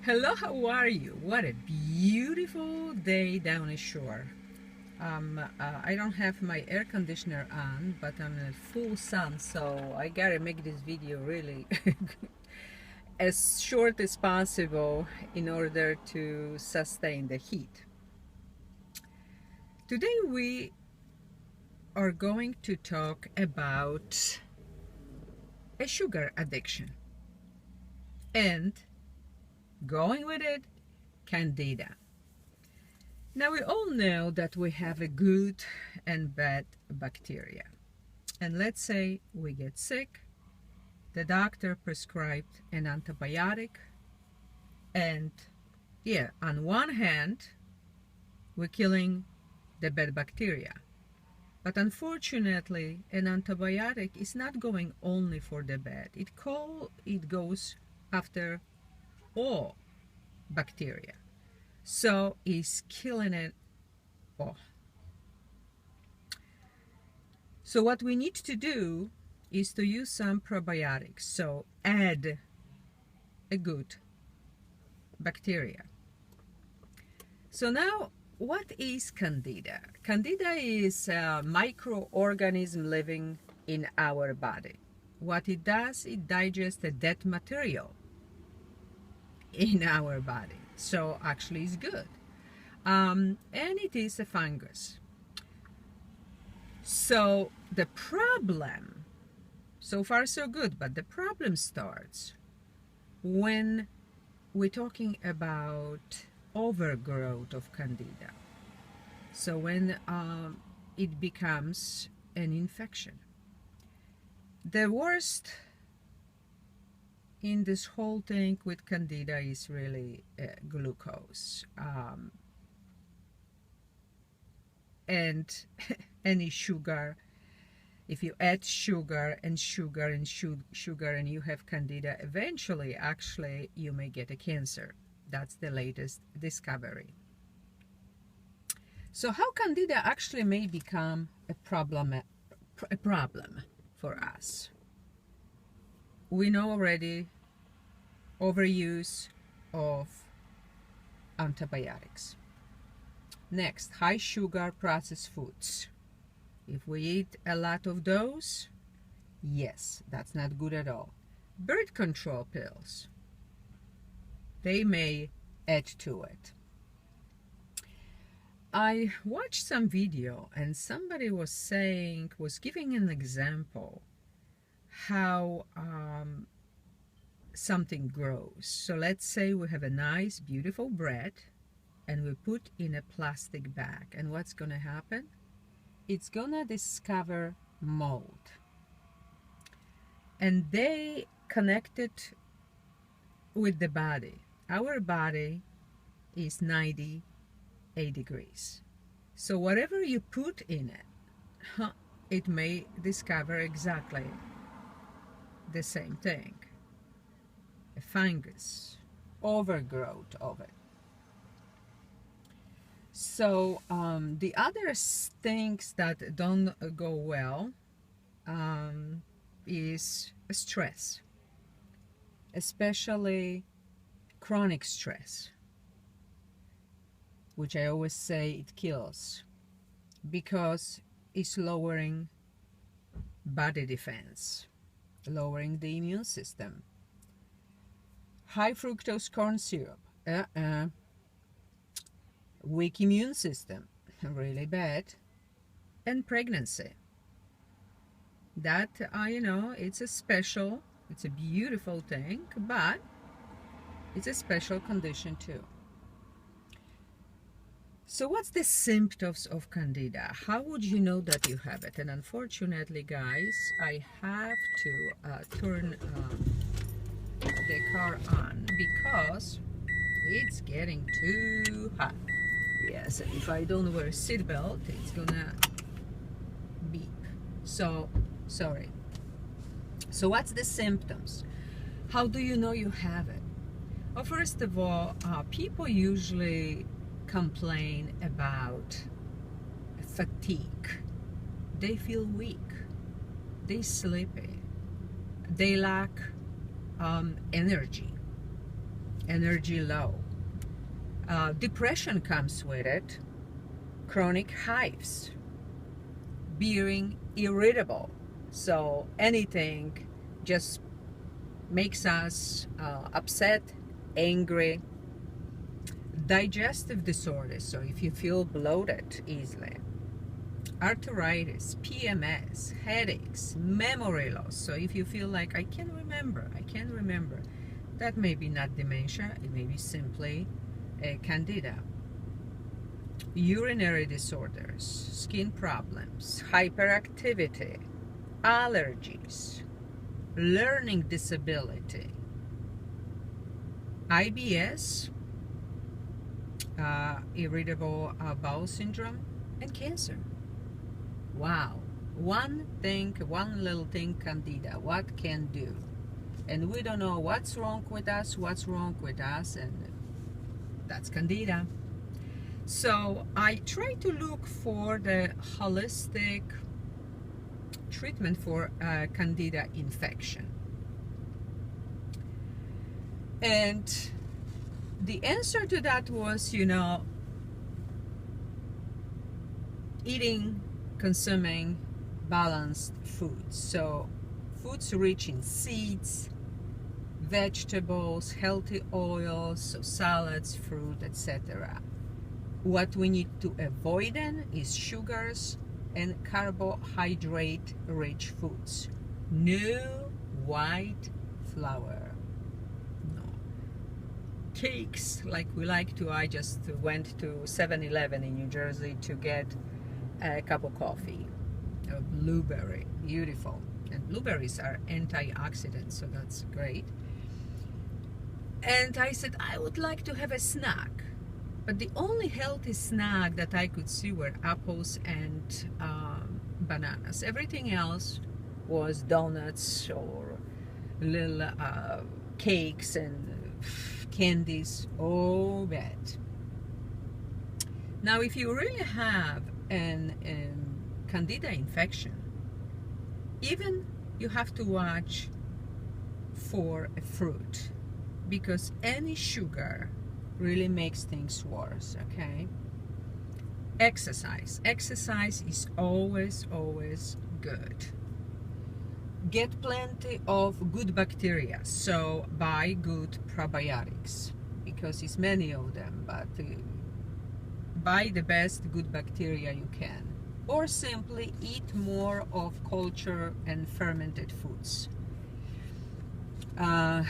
Hello, how are you? What a beautiful day down the shore. I don't have my air conditioner on, but I'm in full sun, so I gotta make this video really as short as possible in order to sustain the heat. Today we are going to talk about a sugar addiction and, going with it, Candida. Now we all know that we have a good and bad bacteria. And let's say we get sick, the doctor prescribed an antibiotic, and yeah, on one hand, we're killing the bad bacteria. But unfortunately, an antibiotic is not going only for the bad. It goes after all bacteria. So it's killing it all. So what we need to do is to use some probiotics. So add a good bacteria. So now, what is Candida? Candida is a microorganism living in our body. What it does, it digests the dead material in our body. So actually it's good. And it is a fungus. So the problem, so far so good, but the problem starts when we're talking about overgrowth of Candida. So when it becomes an infection. The worst in this whole thing with Candida is really glucose and any sugar. If you add sugar and sugar and sugar and you have Candida, eventually actually you may get a cancer. That's the latest discovery. So how Candida actually may become a problem for us? We know already overuse of antibiotics. Next, high sugar processed foods. If we eat a lot of those, yes, that's not good at all. Birth control pills, they may add to it. I watched some video and somebody was giving an example how something grows. So let's say we have a nice beautiful bread and we put in a plastic bag, and what's gonna happen? It's gonna discover mold, and they connect it with the body. Our body is 98 degrees, so whatever you put in it, it may discover exactly the same thing, a fungus, overgrowth of it. So the other things that don't go well is stress, especially chronic stress, which I always say it kills because it's lowering body defense, lowering the immune system. High fructose corn syrup, weak immune system, really bad. And pregnancy, that it's a beautiful thing, but it's a special condition too. So what's the symptoms of Candida? How would you know that you have it? And unfortunately, guys, I have to turn the car on because it's getting too hot. Yes, and if I don't wear a seatbelt, it's gonna beep. So, sorry. So what's the symptoms? How do you know you have it? Well, first of all, people usually complain about fatigue. They feel weak. They sleepy. They lack energy. energy low. Depression comes with it, chronic hives, being irritable. So anything just makes us upset, angry. Digestive disorders, so if you feel bloated easily. Arthritis, PMS, headaches, memory loss. So if you feel like I can't remember, that may be not dementia, it may be simply a Candida. Urinary disorders, skin problems, hyperactivity, allergies, learning disability, IBS, irritable bowel syndrome, and cancer. Wow. One little thing, Candida, what can do? And we don't know what's wrong with us, and that's Candida. So I try to look for the holistic treatment for Candida infection. And the answer to that was, consuming balanced foods. So foods rich in seeds, vegetables, healthy oils, so salads, fruit, etc. What we need to avoid then is sugars and carbohydrate-rich foods. No white flour. No. Cakes, like we like to. I just went to 7-Eleven in New Jersey to get a cup of coffee. A blueberry, beautiful. And blueberries are antioxidants, so that's great. And I said, I would like to have a snack. But the only healthy snack that I could see were apples and bananas. Everything else was donuts or little cakes and candies. Oh, bad. Now, if you really have an Candida infection, even you have to watch for a fruit, because any sugar really makes things worse. Okay. Exercise is always good. Get plenty of good bacteria, so buy good probiotics, because it's many of them, but buy the best good bacteria you can, or simply eat more of cultured and fermented foods. Now,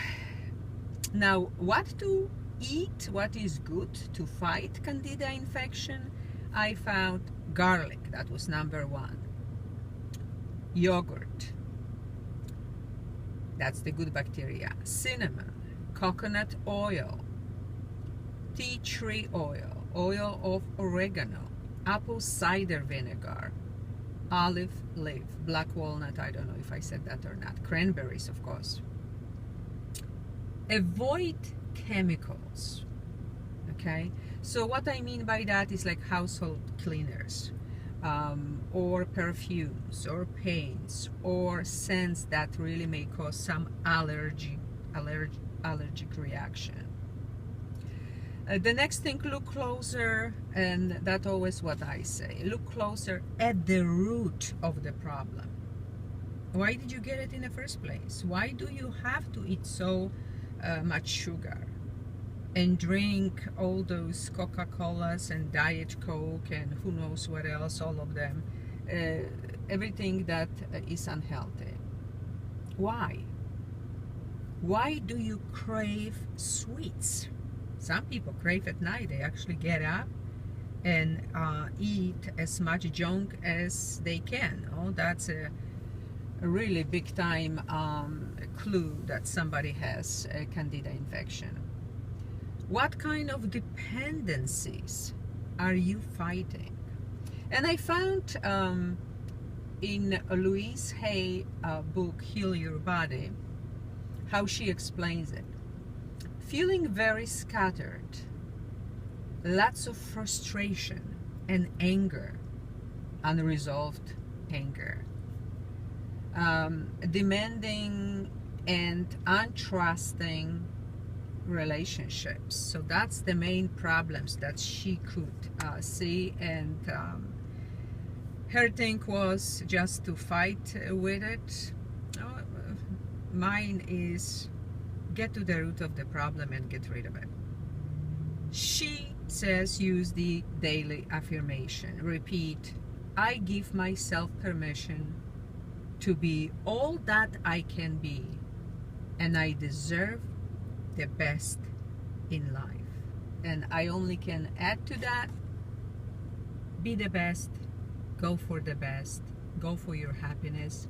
what to eat, what is good to fight Candida infection? I found garlic, that was number one. Yogurt, that's the good bacteria. Cinnamon, coconut oil, tea tree oil, oil of oregano, apple cider vinegar, olive leaf, black walnut, I don't know if I said that or not, cranberries, of course. Avoid chemicals. Okay, so what I mean by that is like household cleaners, or perfumes, or paints, or scents that really may cause some allergic reaction. The next thing, look closer, and that's always what I say, look closer at the root of the problem. Why did you get it in the first place? Why do you have to eat so much sugar and drink all those Coca-Colas and Diet Coke and who knows what else, all of them, everything that is unhealthy? Why do you crave sweets? Some people crave at night. They actually get up and eat as much junk as they can. Oh, that's a really big time clue that somebody has a Candida infection. What kind of dependencies are you fighting? And I found in Louise Hay book, Heal Your Body, how she explains it. Feeling very scattered, lots of frustration and anger, unresolved anger, demanding and untrusting relationships. So that's the main problems that she could see, and her thing was just to fight with it. Mine is get to the root of the problem and get rid of it. She says use the daily affirmation. Repeat, I give myself permission to be all that I can be, and I deserve the best in life. And I only can add to that, be the best, go for the best, go for your happiness.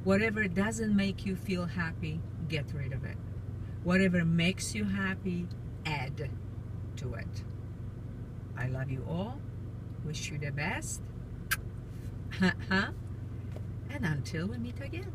Whatever doesn't make you feel happy, get rid of it. Whatever makes you happy, add to it. I love you all. Wish you the best. And until we meet again.